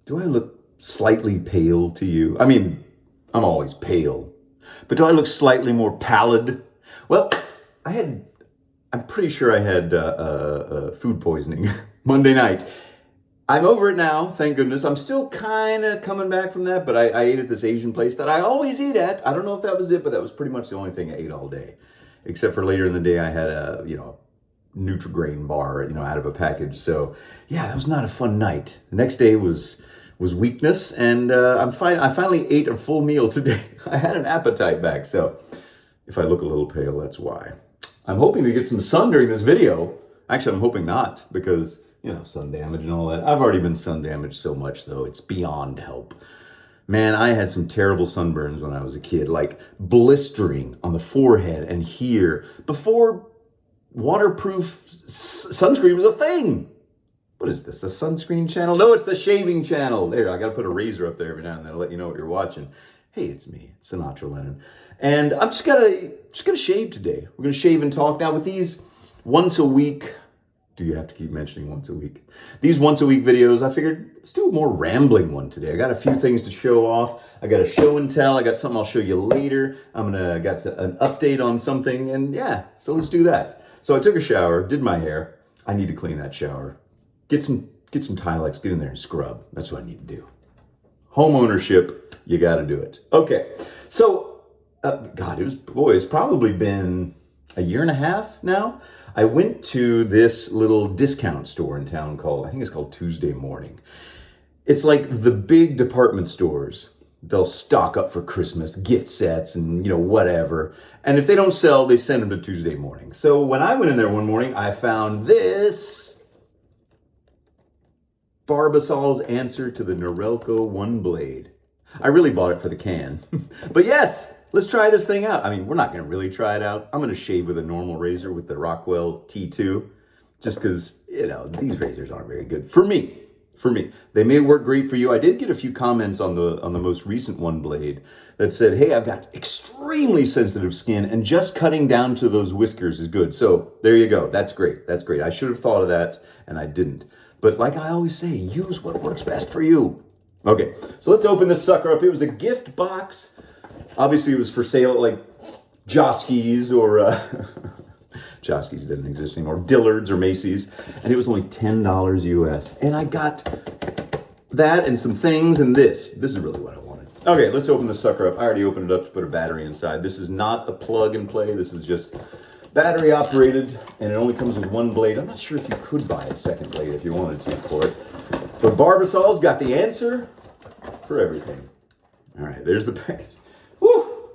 Do I look slightly pale to you? I mean, I'm always pale, but do I look slightly more pallid? Well, I'm pretty sure I had food poisoning Monday night. I'm over it now, thank goodness. I'm still kind of coming back from that, but I ate at this Asian place that I always eat at. I don't know if that was it, but that was pretty much the only thing I ate all day. Except for later in the day, I had a Nutri-Grain bar, out of a package. So yeah, that was not a fun night. The next day was weakness, and I'm fine. I finally ate a full meal today. I had an appetite back, so if I look a little pale, that's why. I'm hoping to get some sun during this video. Actually, I'm hoping not, because sun damage and all that. I've already been sun damaged so much, though. It's beyond help. Man, I had some terrible sunburns when I was a kid, like blistering on the forehead and here, before waterproof sunscreen was a thing. What is this, a sunscreen channel? No, it's the shaving channel. There, I gotta put a razor up there every now and then to let you know what you're watching. Hey, it's me, Sinatra Lennon. And I'm just gonna shave today. We're gonna shave and talk. Now with these once a week, do you have to keep mentioning once a week? These once a week videos, I figured let's do a more rambling one today. I got a few things to show off. I got a show and tell. I got something I'll show you later. Got an update on something, and yeah, so let's do that. So I took a shower, did my hair. I need to clean that shower. Get some Tilex, get in there and scrub. That's what I need to do. Home ownership, you got to do it. Okay, so it's probably been a year and a half now. I went to this little discount store in town I think it's called Tuesday Morning. It's like the big department stores. They'll stock up for Christmas, gift sets and, whatever. And if they don't sell, they send them to Tuesday Morning. So when I went in there one morning, I found this Barbasol's answer to the Norelco One Blade. I really bought it for the can. But yes, let's try this thing out. I mean, we're not going to really try it out. I'm going to shave with a normal razor with the Rockwell T2, just because, these razors aren't very good for me. They may work great for you. I did get a few comments on the most recent One Blade that said, hey, I've got extremely sensitive skin and just cutting down to those whiskers is good. So there you go. That's great. I should have thought of that, and I didn't. But like I always say, use what works best for you. Okay, so let's open this sucker up. It was a gift box. Obviously, it was for sale at like Joske's or Joske's didn't exist anymore, Dillard's or Macy's, and it was only $10 US. And I got that and some things and this. This is really what I wanted. Okay, let's open this sucker up. I already opened it up to put a battery inside. This is not a plug and play. This is just battery operated, and it only comes with one blade. I'm not sure if you could buy a second blade if you wanted to for it. But Barbasol's got the answer for everything. All right, there's the package. Woo!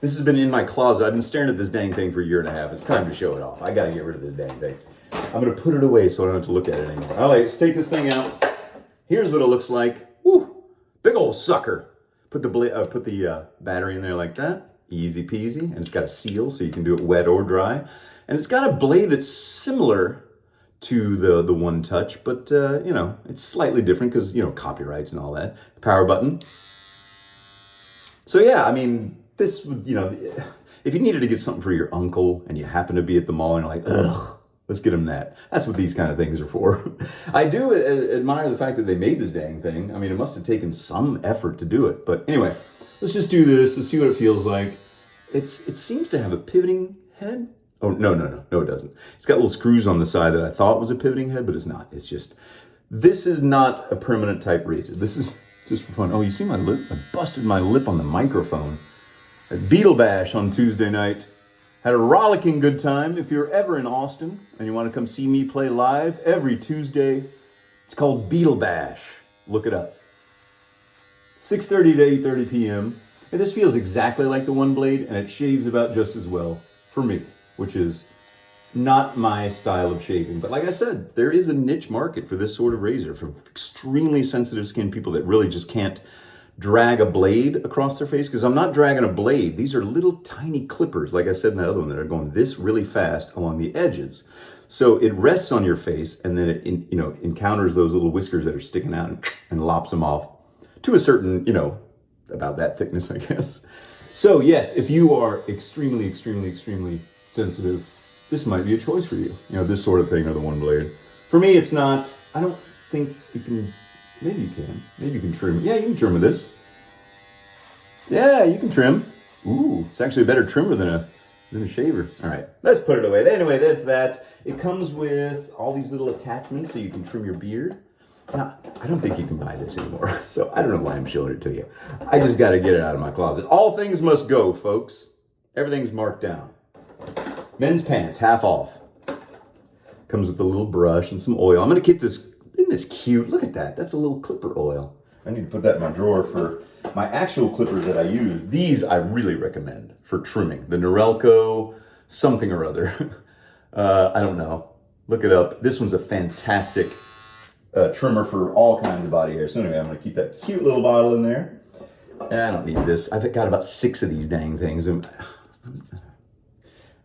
This has been in my closet. I've been staring at this dang thing for a year and a half. It's time to show it off. I gotta get rid of this dang thing. I'm gonna put it away so I don't have to look at it anymore. All right, let's take this thing out. Here's what it looks like. Woo! Big old sucker. Put the battery in there like that. Easy peasy. And it's got a seal so you can do it wet or dry. And it's got a blade that's similar to the One Touch, but it's slightly different because copyrights and all that. Power button. So yeah, I mean, this, if you needed to get something for your uncle and you happen to be at the mall and you're like, ugh, let's get him that. That's what these kind of things are for. I do admire the fact that they made this dang thing. I mean, it must have taken some effort to do it. But anyway, let's just do this. Let's see what it feels like. It seems to have a pivoting head. Oh, no, it doesn't. It's got little screws on the side that I thought was a pivoting head, but it's not. This is not a permanent type razor. This is just for fun. Oh, you see my lip? I busted my lip on the microphone at Beetle Bash on Tuesday night. Had a rollicking good time. If you're ever in Austin and you want to come see me play live every Tuesday, it's called Beetle Bash. Look it up. 6:30 to 8:30 p.m. And this feels exactly like the One Blade, and it shaves about just as well for me, which is not my style of shaving. But like I said, there is a niche market for this sort of razor for extremely sensitive skin people that really just can't drag a blade across their face. Because I'm not dragging a blade. These are little tiny clippers, like I said in that other one, that are going this really fast along the edges. So it rests on your face, and then it encounters those little whiskers that are sticking out and lops them off to a certain, about that thickness, I guess. So yes, if you are extremely, extremely, extremely sensitive, this might be a choice for you. This sort of thing or the One Blade. For me, it's not. I don't think you can Maybe you can. Maybe you can trim. Yeah, you can trim with this. Yeah, you can trim. Ooh, it's actually a better trimmer than a shaver. All right, let's put it away. Anyway, that's that. It comes with all these little attachments so you can trim your beard. Now, I don't think you can buy this anymore, so I don't know why I'm showing it to you. I just got to get it out of my closet. All things must go, folks. Everything's marked down. Men's pants, half off. Comes with a little brush and some oil. I'm going to keep this, isn't this cute? Look at that. That's a little clipper oil. I need to put that in my drawer for my actual clippers that I use. These I really recommend for trimming. The Norelco something or other. I don't know. Look it up. This one's a fantastic trimmer for all kinds of body hair. So anyway, I'm going to keep that cute little bottle in there. I don't need this. I've got about 6 of these dang things. And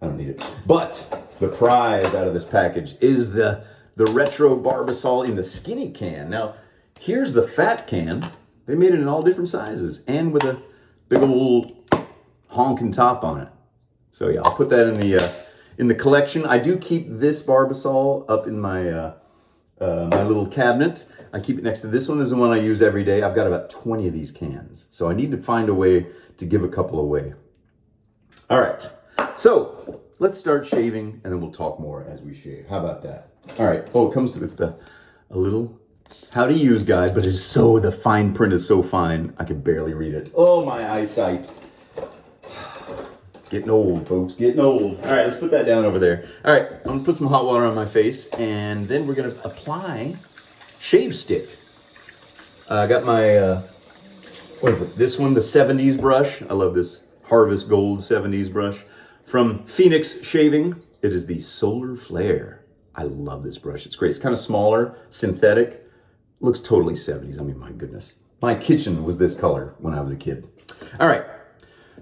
I don't need it. But the prize out of this package is the retro Barbasol in the skinny can. Now, here's the fat can. They made it in all different sizes and with a big old honking top on it. So yeah, I'll put that in the collection. I do keep this Barbasol up in my my little cabinet. I keep it next to this one. This is the one I use every day. I've got about 20 of these cans. So I need to find a way to give a couple away. All right. So let's start shaving and then we'll talk more as we shave. How about that? All right. Oh, it comes with a little how to use guide, but the fine print is so fine, I can barely read it. Oh, my eyesight. Getting old, folks, getting old. All right, let's put that down over there. All right, I'm gonna put some hot water on my face and then we're gonna apply shave stick. I got my, what is it? This one, the 70s brush. I love this Harvest Gold 70s brush from Phoenix Shaving. It is the Solar Flare. I love this brush. It's great. It's kind of smaller, synthetic. Looks totally 70s. I mean, my goodness. My kitchen was this color when I was a kid. All right.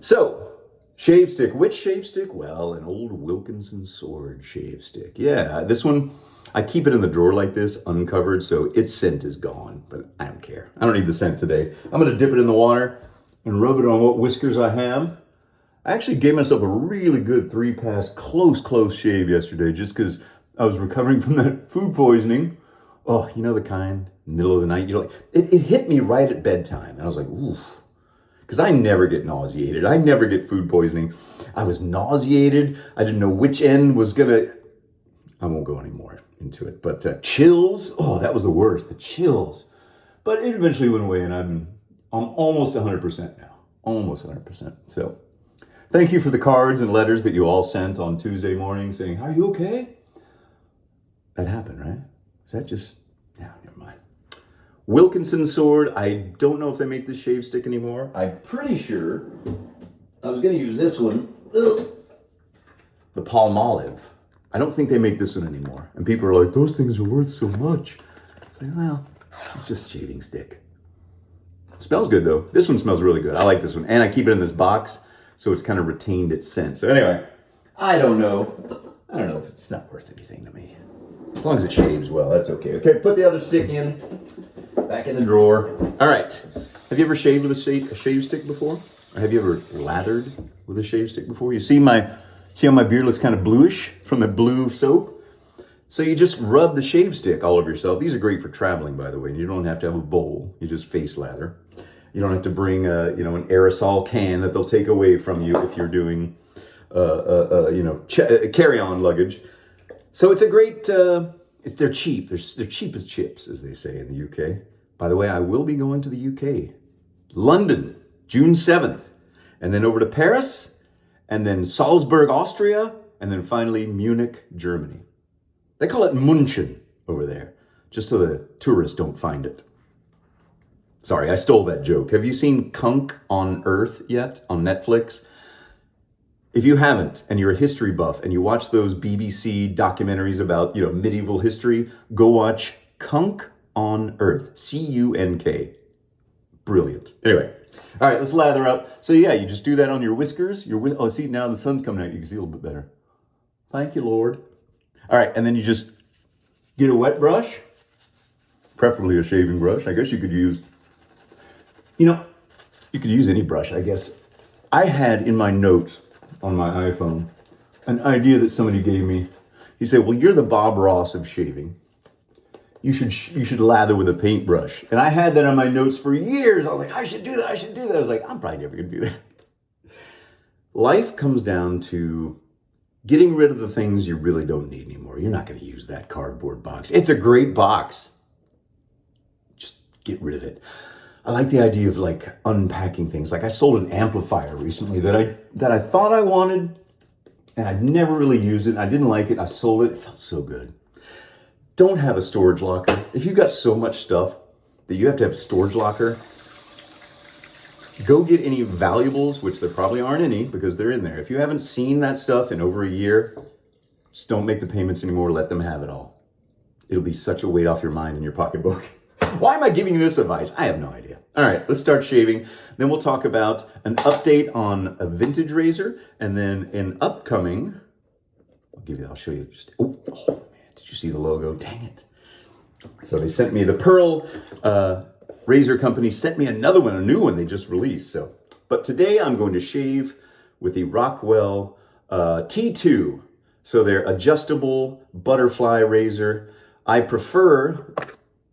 So, shave stick. Which shave stick? Well, an old Wilkinson Sword shave stick. Yeah, this one, I keep it in the drawer like this, uncovered, so its scent is gone, but I don't care. I don't need the scent today. I'm going to dip it in the water and rub it on what whiskers I have. I actually gave myself a really good 3-pass close shave yesterday just because I was recovering from that food poisoning. Oh, you know the kind, middle of the night, it hit me right at bedtime. And I was like, oof. Because I never get nauseated. I never get food poisoning. I was nauseated. I didn't know which end was I won't go any more into it. But chills, oh, that was the worst, the chills. But it eventually went away and I'm almost 100% now. Almost 100%. So thank you for the cards and letters that you all sent on Tuesday morning saying, are you okay? That happened, right? Is that just, yeah, never mind. Wilkinson Sword, I don't know if they make this shave stick anymore. I'm pretty sure I was going to use this one, the Palmolive. I don't think they make this one anymore. And people are like, those things are worth so much. It's like, well, it's just a shaving stick. It smells good though. This one smells really good. I like this one. And I keep it in this box, so it's kind of retained its scent. So anyway, I don't know if it's not worth anything to me. As long as it shaves well, that's okay. Okay, put the other stick in, back in the drawer. All right. Have you ever shaved with a shave stick before? Or have you ever lathered with a shave stick before? See how my beard looks kind of bluish from the blue soap? So you just rub the shave stick all over yourself. These are great for traveling, by the way. You don't have to have a bowl. You just face lather. You don't have to bring an aerosol can that they'll take away from you if you're doing carry-on luggage. So it's a great, they're cheap. They're cheap as chips, as they say in the UK. By the way, I will be going to the UK. London, June 7th. And then over to Paris. And then Salzburg, Austria. And then finally Munich, Germany. They call it München over there, just so the tourists don't find it. Sorry, I stole that joke. Have you seen Kunk on Earth yet on Netflix? If you haven't, and you're a history buff, and you watch those BBC documentaries about, medieval history, go watch Kunk on Earth. C-U-N-K. Brilliant. Anyway, all right, let's lather up. So yeah, you just do that on your whiskers. Oh, see, now the sun's coming out. You can see a little bit better. Thank you, Lord. All right, and then you just get a wet brush, preferably a shaving brush. I guess you could use, you could use any brush, I guess. I had in my notes on my iPhone an idea that somebody gave me. He said, well, you're the Bob Ross of shaving. you should lather with a paintbrush. And I had that on my notes for years. I was like, I should do that. I should do that. I was like, I'm probably never going to do that. Life comes down to getting rid of the things you really don't need anymore. You're not going to use that cardboard box. It's a great box. Just get rid of it. I like the idea of like unpacking things. Like I sold an amplifier recently that I thought I wanted, and I'd never really used it. I didn't like it. I sold it. It felt so good. Don't have a storage locker. If you've got so much stuff that you have to have a storage locker, go get any valuables, which there probably aren't any because they're in there. If you haven't seen that stuff in over a year, just don't make the payments anymore. Let them have it all. It'll be such a weight off your mind and your pocketbook. Why am I giving you this advice? I have no idea. All right, let's start shaving. Then we'll talk about an update on a vintage razor, and then an upcoming, I'll show you just, oh man, did you see the logo? Dang it. So they sent me the Pearl razor company, sent me another one, a new one they just released. But today I'm going to shave with the Rockwell T2. So they're adjustable butterfly razor. I prefer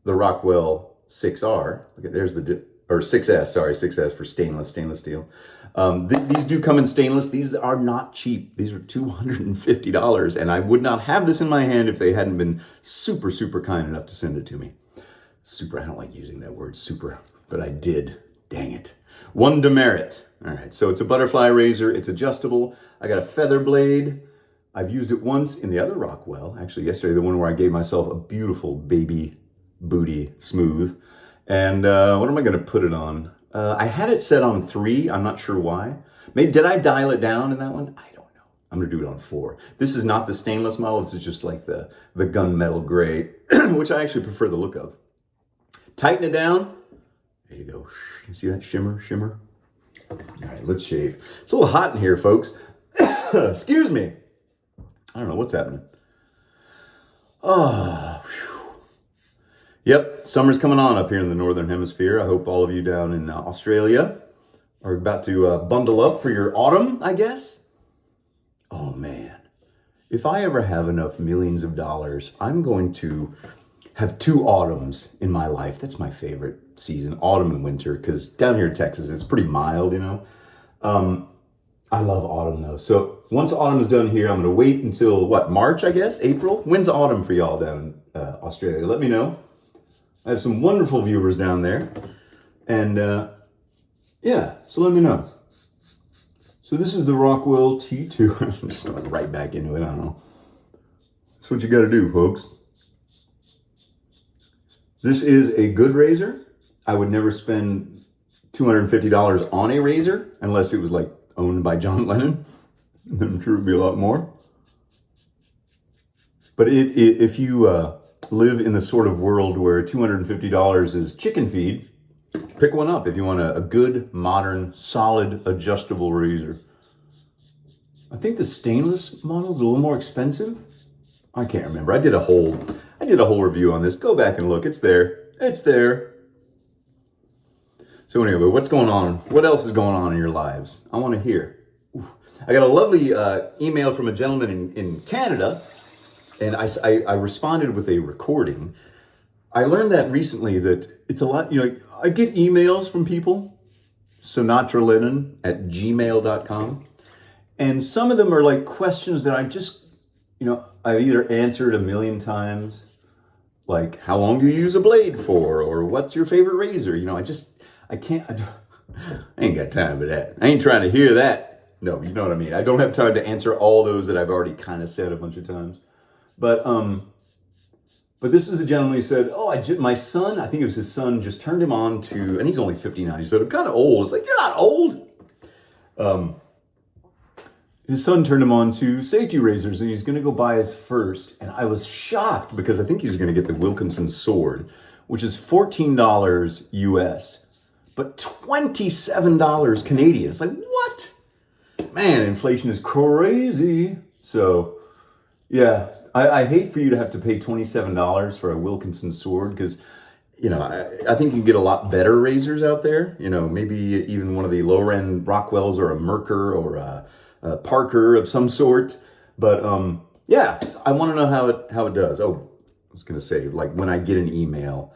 the Rockwell 6R. Okay, there's or 6S, sorry, 6S for stainless steel. These do come in stainless. These are not cheap. These are $250, and I would not have this in my hand if they hadn't been super, super kind enough to send it to me. Super, I don't like using that word super, but I did. Dang it. One demerit. All right, so it's a butterfly razor. It's adjustable. I got a feather blade. I've used it once in the other Rockwell. Actually, yesterday, the one where I gave myself a beautiful baby booty smooth. And what am I going to put it on? I had it set on 3. I'm not sure why. Maybe did I dial it down in that one? I don't know. I'm going to do it on 4. This is not the stainless model. This is just like the gunmetal gray, which I actually prefer the look of. Tighten it down. There you go. You see that shimmer? All right, let's shave. It's a little hot in here, folks. Excuse me. I don't know what's happening. Oh, whew. Yep, summer's coming on up here in the Northern Hemisphere. I hope all of you down in Australia are about to bundle up for your autumn, I guess. Oh, man. If I ever have enough millions of dollars, I'm going to have 2 autumns in my life. That's my favorite season, autumn and winter, because down here in Texas, it's pretty mild, you know. I love autumn, though. So once autumn is done here, I'm going to wait until, March, I guess? April? When's autumn for y'all down in Australia? Let me know. I have some wonderful viewers down there. And, yeah, so let me know. So this is the Rockwell T2. I'm just going right back into it. I don't know. That's what you got to do, folks. This is a good razor. I would never spend $250 on a razor unless it was like owned by John Lennon. Then I'm sure it'd be a lot more. But if you live in the sort of world where $250 is chicken feed, pick one up if you want a good, modern, solid, adjustable razor. I think the stainless model is a little more expensive. I can't remember. I did a whole review on this. Go back and look. It's there. It's there. So anyway, what's going on? What else is going on in your lives? I want to hear. Ooh. I got a lovely email from a gentleman in Canada, and I responded with a recording. I learned that recently that it's a lot, I get emails from people, sinatralennon@gmail.com, and some of them are like questions that I just, I've either answered a million times, like, how long do you use a blade for? Or what's your favorite razor? I ain't got time for that. I ain't trying to hear that. No, you know what I mean. I don't have time to answer all those that I've already kind of said a bunch of times. But this is a gentleman who said, my son, I think it was his son, just turned him on to, and he's only 59. He said, I'm kind of old. It's like, you're not old. His son turned him on to safety razors, and he's going to go buy his first. And I was shocked because I think he was going to get the Wilkinson Sword, which is $14 US, but $27 Canadian. It's like, what? Man, inflation is crazy. So, yeah, I hate for you to have to pay $27 for a Wilkinson Sword because, I think you can get a lot better razors out there. Maybe even one of the lower-end Rockwells or a Merkur or a Parker of some sort. But, yeah, I want to know how it does. Oh, was going to say, like when I get an email,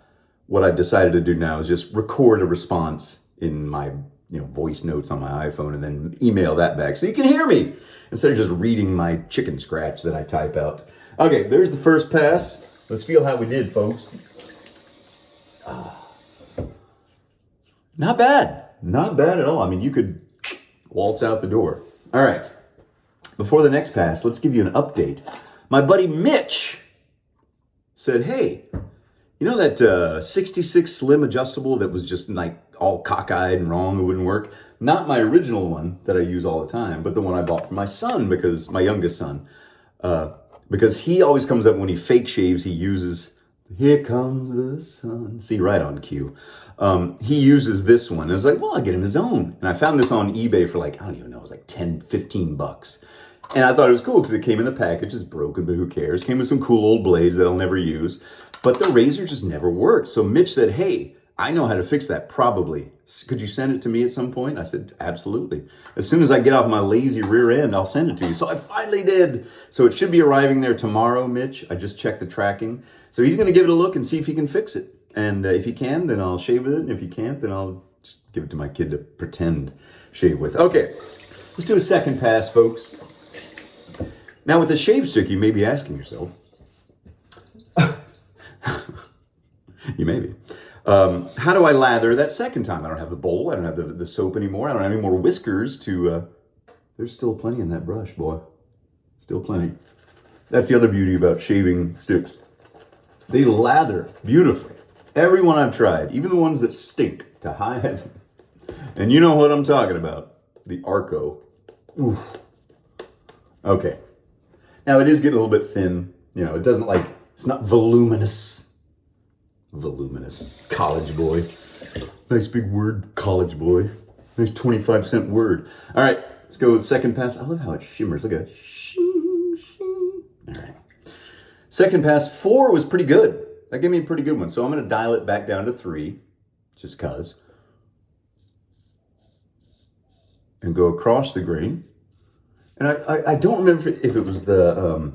what I've decided to do now is just record a response in my voice notes on my iPhone and then email that back so you can hear me instead of just reading my chicken scratch that I type out. Okay, there's the first pass. Let's feel how we did, folks. Not bad. Not bad at all. I mean, you could waltz out the door. All right. Before the next pass, let's give you an update. My buddy Mitch said, hey, you know that 66 Slim adjustable that was just like all cockeyed and wrong, it wouldn't work? Not my original one that I use all the time, but the one I bought for my son, because my youngest son, because he always comes up when he fake shaves, he uses, here comes the sun. See, right on cue. He uses this one. And I was like, well, I'll get him his own. And I found this on eBay for like, I don't even know, it was like 10, 15 bucks. And I thought it was cool because it came in the package. It's broken, but who cares? Came with some cool old blades that I'll never use. But the razor just never worked. So Mitch said, hey, I know how to fix that probably. Could you send it to me at some point? I said, absolutely. As soon as I get off my lazy rear end, I'll send it to you. So I finally did. So it should be arriving there tomorrow, Mitch. I just checked the tracking. So he's going to give it a look and see if he can fix it. And if he can, then I'll shave with it. And if he can't, then I'll just give it to my kid to pretend shave with. Okay, let's do a second pass, folks. Now with the shave stick, you may be asking yourself, you may be, how do I lather that second time? I don't have the bowl. I don't have the soap anymore. I don't have any more whiskers to, there's still plenty in that brush, boy. Still plenty. That's the other beauty about shaving sticks. They lather beautifully. Every one I've tried, even the ones that stink to high heaven. And you know what I'm talking about. The Arco. Oof. Okay. Now it is getting a little bit thin. You know, it doesn't like, it's not voluminous. Voluminous. College boy. Nice big word, college boy. Nice 25-cent word. All right, let's go with the second pass. I love how it shimmers. Look at it. Shing, shing. All right. Second pass, 4 was pretty good. That gave me a pretty good one. So I'm going to dial it back down to 3, just because. And go across the grain. And I don't remember if it was the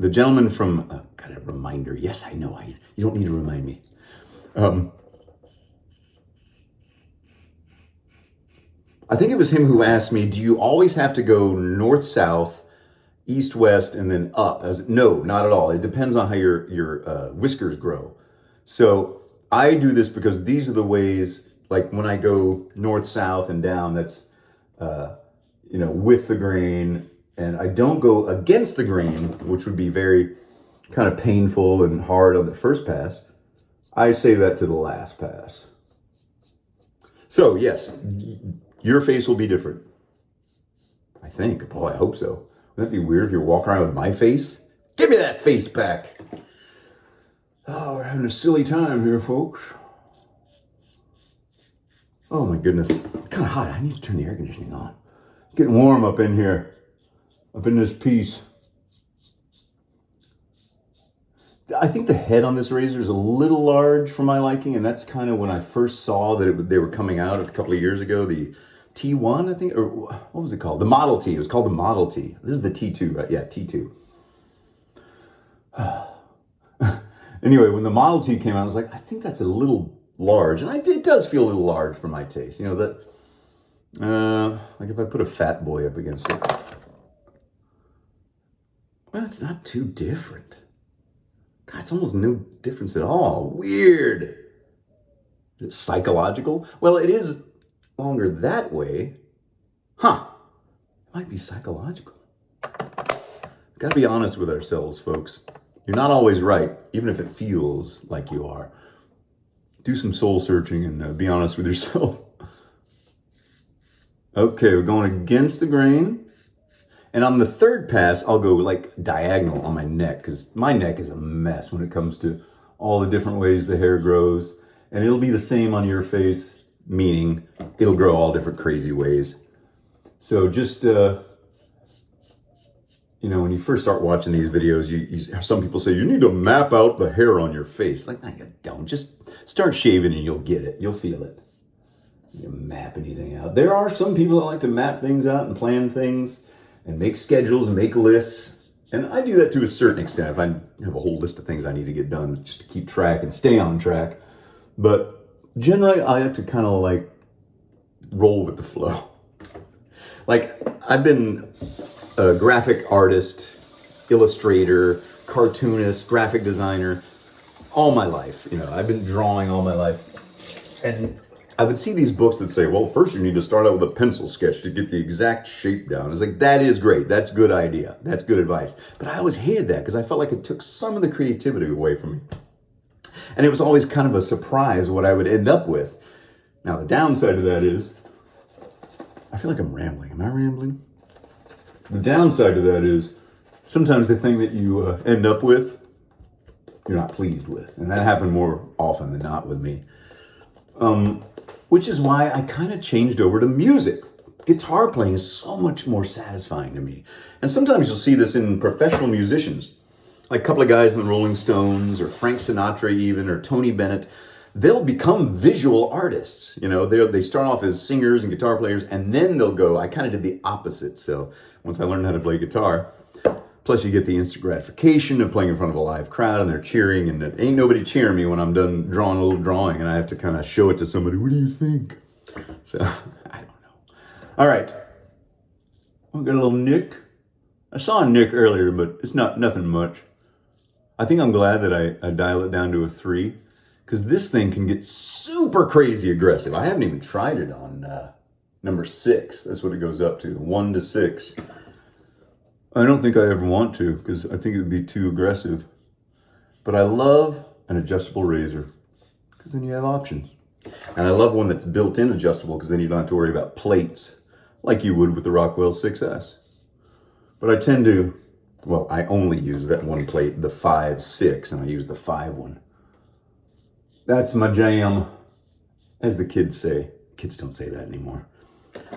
gentleman from, got a reminder. Yes, I know. You don't need to remind me. I think it was him who asked me, do you always have to go north, south, east, west, and then up? No, not at all. It depends on how your whiskers grow. So I do this because these are the ways, like when I go north, south, and down, that's, with the grain. And I don't go against the grain, which would be very kind of painful and hard on the first pass. I save that to the last pass. So yes, your face will be different. I think. Boy, I hope so. Wouldn't that be weird if you're walking around with my face? Give me that face back. Oh, we're having a silly time here, folks. Oh my goodness. It's kind of hot. I need to turn the air conditioning on. It's getting warm up in here. Up in this piece. I think the head on this razor is a little large for my liking, and that's kind of when I first saw that they were coming out a couple of years ago, the T1, I think, or what was it called? The Model T. It was called the Model T. This is the T2, right? Yeah, T2. Anyway, when the Model T came out, I was like, I think that's a little large, and it does feel a little large for my taste. You know, like if I put a fat boy up against it. Well, it's not too different. God, it's almost no difference at all. Weird. Is it psychological? Well, it is longer that way. Huh. It might be psychological. Gotta be honest with ourselves, folks. You're not always right, even if it feels like you are. Do some soul searching and be honest with yourself. Okay, we're going against the grain. And on the third pass, I'll go like diagonal on my neck, because my neck is a mess when it comes to all the different ways the hair grows. And it'll be the same on your face, meaning it'll grow all different crazy ways. So just, when you first start watching these videos, some people say, you need to map out the hair on your face. Like, no, you don't. Just start shaving and you'll get it. You'll feel it. You can map anything out. There are some people that like to map things out and plan things and make schedules and make lists. And I do that to a certain extent if I have a whole list of things I need to get done just to keep track and stay on track. But generally, I have to kind of like roll with the flow. Like, I've been a graphic artist, illustrator, cartoonist, graphic designer all my life. You know, I've been drawing all my life. And I would see these books that say, well, first you need to start out with a pencil sketch to get the exact shape down. It's like, that is great. That's a good idea. That's good advice. But I always hated that because I felt like it took some of the creativity away from me. And it was always kind of a surprise what I would end up with. Now, the downside of that is, I feel like I'm rambling. Am I rambling? The downside of that is, sometimes the thing that you end up with, you're not pleased with. And that happened more often than not with me. Which is why I kind of changed over to music. Guitar playing is so much more satisfying to me. And sometimes you'll see this in professional musicians, like a couple of guys in the Rolling Stones, or Frank Sinatra even, or Tony Bennett. They'll become visual artists. You know, they start off as singers and guitar players, and then they'll go, I kind of did the opposite. So once I learned how to play guitar, plus you get the instant gratification of playing in front of a live crowd and they're cheering, and ain't nobody cheering me when I'm done drawing a little drawing and I have to kind of show it to somebody. What do you think? So, I don't know. All right. I've got a little nick. I saw a nick earlier, but it's nothing much. I think I'm glad that I dial it down to a 3, because this thing can get super crazy aggressive. I haven't even tried it on number 6. That's what it goes up to, 1 to 6. I don't think I ever want to, because I think it would be too aggressive. But I love an adjustable razor, because then you have options. And I love one that's built-in adjustable, because then you don't have to worry about plates, like you would with the Rockwell 6S. But I tend to, well, I only use that one plate, the 5.6, and I use the 5 one. That's my jam, as the kids say. Kids don't say that anymore.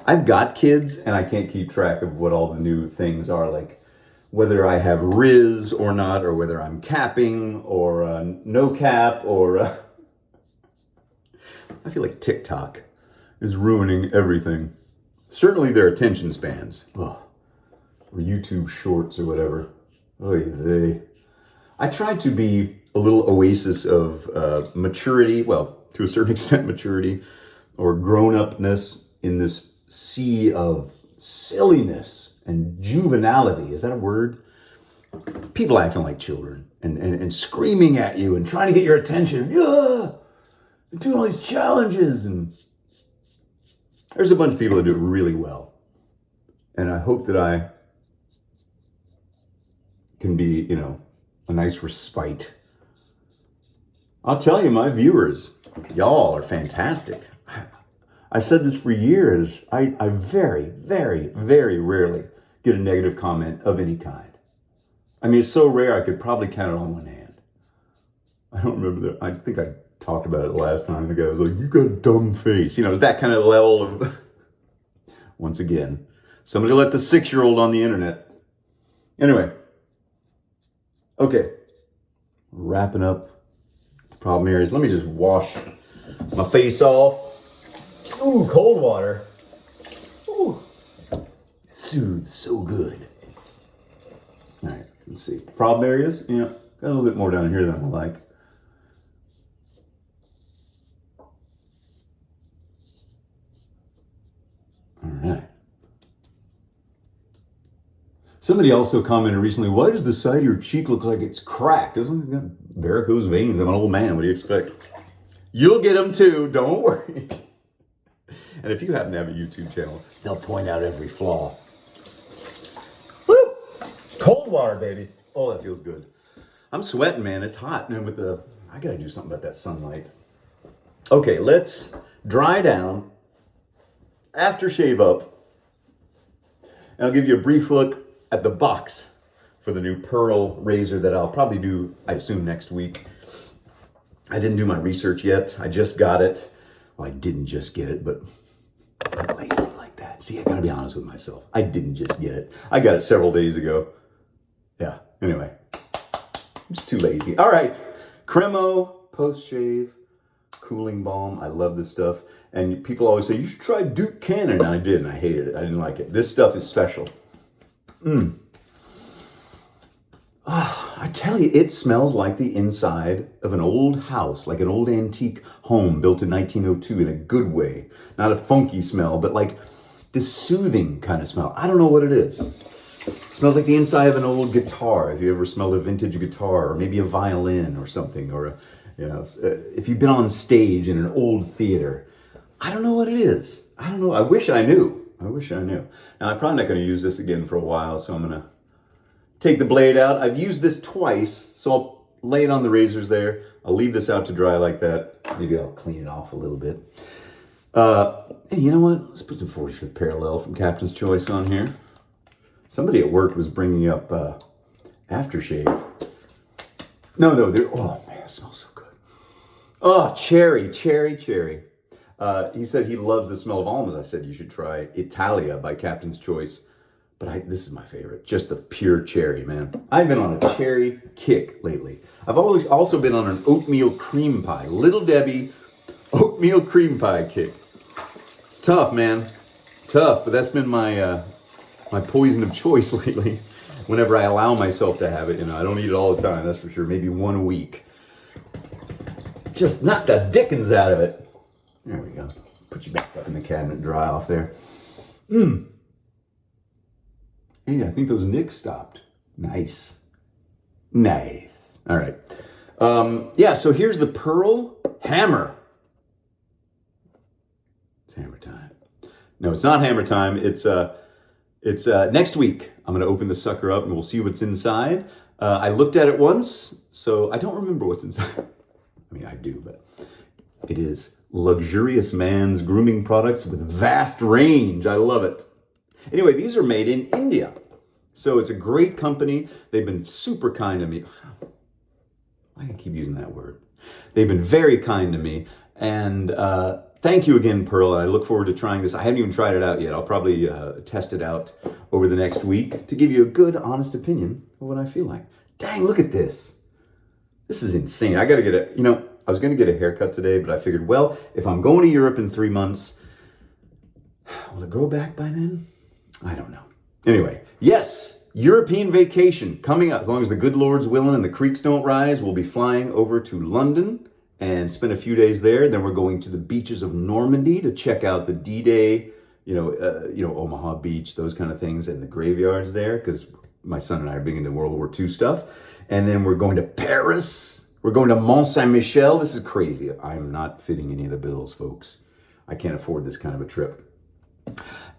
I've got kids, and I can't keep track of what all the new things are, like whether I have Riz or not, or whether I'm capping, or no cap, or... I feel like TikTok is ruining everything. Certainly their attention spans. Oh, or YouTube Shorts or whatever. Oy vey. I try to be a little oasis of maturity, well, to a certain extent maturity, or grown-upness in this sea of silliness and juvenility. Is that a word? People acting like children and screaming at you and trying to get your attention. Yeah! And doing all these challenges. And there's a bunch of people that do it really well. And I hope that I can be, you know, a nice respite. I'll tell you, my viewers, y'all are fantastic. I said this for years. I very, very, very rarely get a negative comment of any kind. I mean, it's so rare I could probably count it on one hand. I don't remember that. I think I talked about it last time. The guy was like, you got a dumb face. You know, it's that kind of level of... Once again, somebody let the 6-year-old on the internet. Anyway. Okay. Wrapping up the problem areas. Let me just wash my face off. Ooh, cold water. Ooh. Soothes so good. All right, let's see. Problem areas? Yeah, got a little bit more down here than I like. All right. Somebody also commented recently, why does the side of your cheek look like it's cracked? Doesn't it got varicose veins? I'm an old man. What do you expect? You'll get them too. Don't worry. And if you happen to have a YouTube channel, they'll point out every flaw. Woo! Cold water, baby. Oh, that feels good. I'm sweating, man. It's hot. And I gotta do something about that sunlight. Okay, let's dry down, after shave up, and I'll give you a brief look at the box for the new Pearl razor that I'll probably do, I assume, next week. I didn't do my research yet. I just got it. Well, I didn't just get it, but I'm lazy like that. See, I gotta be honest with myself. I didn't just get it. I got it several days ago. Yeah, anyway. I'm just too lazy. All right. Cremo, post-shave, cooling balm. I love this stuff. And people always say, you should try Duke Cannon. And I did, and I hated it. I didn't like it. This stuff is special. I tell you, it smells like the inside of an old house, like an old antique home built in 1902 in a good way. Not a funky smell, but like this soothing kind of smell. I don't know what it is. It smells like the inside of an old guitar. If you ever smelled a vintage guitar, or maybe a violin or something, or if you've been on stage in an old theater. I don't know what it is. I don't know. I wish I knew. Now, I'm probably not going to use this again for a while, so I'm going to take the blade out. I've used this twice, so I'll lay it on the razors there. I'll leave this out to dry like that. Maybe I'll clean it off a little bit. Hey, you know what? Let's put some 45th Parallel from Captain's Choice on here. Somebody at work was bringing up aftershave. No, oh man, it smells so good. Oh, cherry. He said he loves the smell of almonds. I said you should try Italia by Captain's Choice. But this is my favorite, just the pure cherry, man. I've been on a cherry kick lately. I've always also been on an oatmeal cream pie, Little Debbie oatmeal cream pie kick. It's tough, man, tough. But that's been my my poison of choice lately. Whenever I allow myself to have it, I don't eat it all the time. That's for sure. Maybe one a week. Just knock the dickens out of it. There we go. Put you back up in the cabinet, dry off there. Hey, I think those nicks stopped. Nice. All right. So here's the Pearl Hammer. It's hammer time. No, it's not hammer time. It's next week. I'm going to open the sucker up and we'll see what's inside. I looked at it once, so I don't remember what's inside. I mean, I do, but it is luxurious man's grooming products with vast range. I love it. Anyway, these are made in India. So it's a great company. They've been super kind to me. I can keep using that word. They've been very kind to me. And thank you again, Pearl. I look forward to trying this. I haven't even tried it out yet. I'll probably test it out over the next week to give you a good, honest opinion of what I feel like. Dang, look at this. This is insane. I got to get I was going to get a haircut today, but I figured, well, if I'm going to Europe in 3 months, will it grow back by then? I don't know. Anyway, yes, European vacation coming up. As long as the good Lord's willing and the creeks don't rise, we'll be flying over to London and spend a few days there. Then we're going to the beaches of Normandy to check out the D-Day, Omaha Beach, those kind of things, and the graveyards there, because my son and I are big into World War II stuff. And then we're going to Paris. We're going to Mont Saint-Michel. This is crazy. I'm not fitting any of the bills, folks. I can't afford this kind of a trip.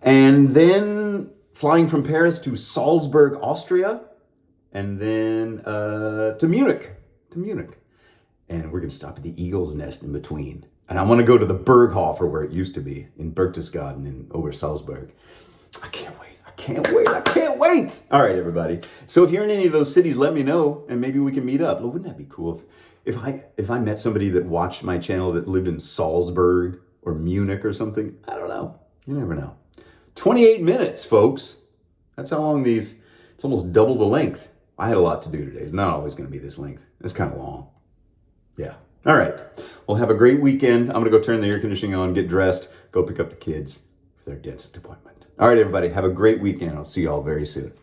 And then flying from Paris to Salzburg, Austria, and then to Munich. And we're going to stop at the Eagle's Nest in between. And I want to go to the Berghofer, where it used to be, in Berchtesgaden in Obersalzberg. I can't wait. All right, everybody. So if you're in any of those cities, let me know, and maybe we can meet up. Well, wouldn't that be cool if I met somebody that watched my channel that lived in Salzburg or Munich or something? I don't know. You never know. 28 minutes, folks. That's how long it's almost double the length. I had a lot to do today. It's not always going to be this length. It's kind of long. Yeah. All right. Well, have a great weekend. I'm going to go turn the air conditioning on, get dressed, go pick up the kids for their dentist appointment. All right, everybody. Have a great weekend. I'll see you all very soon.